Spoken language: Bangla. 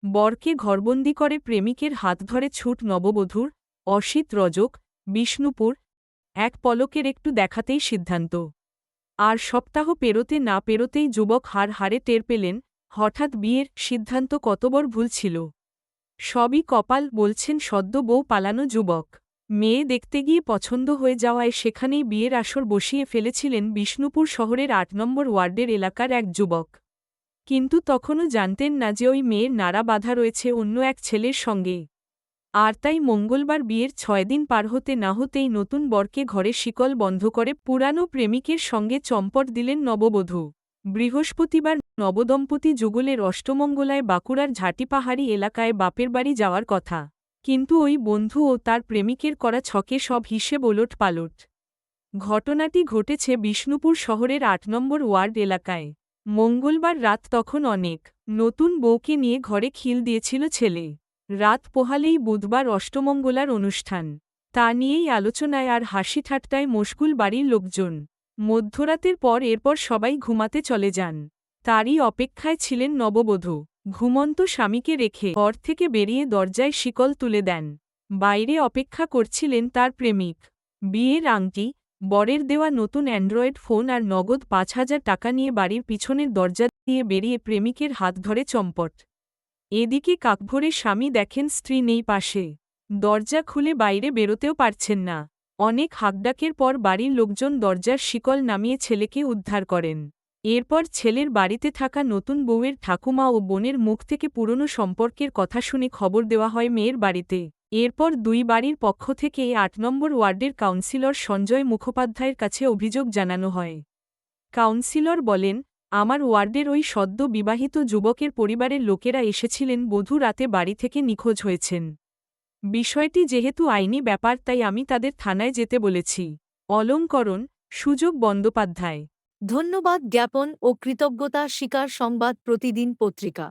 বরকে ঘরবন্দি করে প্রেমিকের হাত ধরে ছুট নববধূর। অসিত রজক, বিষ্ণুপুর। এক পলকের একটু দেখাতেই সিদ্ধান্ত। আর সপ্তাহ পেরোতে না পেরোতেই যুবক হাড়ে টের পেলেন, হঠাৎ বিয়ের সিদ্ধান্ত কতবড় ভুল ছিল। সবই কপাল, বলছেন সদ্য বউ পালানো যুবক। মেয়ে দেখতে গিয়ে পছন্দ হয়ে যাওয়ায় সেখানেই বিয়ের আসর বসিয়ে ফেলেছিলেন বিষ্ণুপুর শহরের ৮ নম্বর ওয়ার্ডের এলাকার এক যুবক। কিন্তু তখনও জানতেন না যে ওই মেয়ের নাড়া বাঁধা রয়েছে অন্য এক ছেলের সঙ্গে। আর তাই মঙ্গলবার বিয়ের ৬ দিন পার হতে না হতেই নতুন বরকে ঘরে শিকল বন্ধ করে পুরানো প্রেমিকের সঙ্গে চম্পট দিলেন নববধূ। বৃহস্পতিবার নবদম্পতি যুগলের অষ্টমঙ্গলায় বাঁকুড়ার ঝাঁটিপাহাড়ি এলাকায় বাপের বাড়ি যাওয়ার কথা। কিন্তু ওই বন্ধু ও তার প্রেমিকের করা ছকে সব হিসেব ওলটপালট। ঘটনাটি ঘটেছে বিষ্ণুপুর শহরের ৮ নম্বর ওয়ার্ড এলাকায়। মঙ্গলবার রাত তখন অনেক। নতুন বউকে নিয়ে ঘরে খিল দিয়েছিল ছেলে। রাত পোহালেই বুধবার অষ্টমঙ্গলার অনুষ্ঠান। তা নিয়েই আলোচনায় আর হাসি ঠাট্টায় মশগুল বাড়ির লোকজন। মধ্যরাতের পর এরপর সবাই ঘুমাতে চলে যান। তারই অপেক্ষায় ছিলেন নববধূ। ঘুমন্ত স্বামীকে রেখে ঘর থেকে বেরিয়ে দরজায় শিকল তুলে দেন। বাইরে অপেক্ষা করছিলেন তার প্রেমিক। বিয়ের আংটি, বরের দেওয়া নতুন অ্যান্ড্রয়েড ফোন আর নগদ ৫,০০০ টাকা নিয়ে বাড়ির পিছনের দরজা দিয়ে বেরিয়ে প্রেমিকের হাত ধরে চম্পট। এদিকে কাকভোরে স্বামী দেখেন স্ত্রী নেই পাশে। দরজা খুলে বাইরে বেরোতেও পারছেন না। অনেক হাঁকডাকের পর বাড়ির লোকজন দরজার শিকল নামিয়ে ছেলেকে উদ্ধার করেন। এরপর ছেলের বাড়িতে থাকা নতুন বউয়ের ঠাকুমা ও বোনের মুখ থেকে পুরনো সম্পর্কের কথা শুনে খবর দেওয়া হয় মেয়ের বাড়িতে। এরপর দুই বাড়ির পক্ষ থেকে ৮ নম্বর ওয়ার্ডের কাউন্সিলর সঞ্জয় মুখোপাধ্যায়ের কাছে অভিযোগ জানানো হয়। কাউন্সিলর বলেন, আমার ওয়ার্ডের ওই সদ্য বিবাহিত যুবকের পরিবারের লোকেরা এসেছিলেন বধূ রাতে বাড়ি থেকে নিখোঁজ হয়েছেন। বিষয়টি যেহেতু আইনি ব্যাপার তাই আমি তাদের থানায় যেতে বলেছি। অলঙ্করণ, সুযোগ বন্দ্যোপাধ্যায়। ধন্যবাদ জ্ঞাপন ও কৃতজ্ঞতা স্বীকার সংবাদ প্রতিদিন পত্রিকা।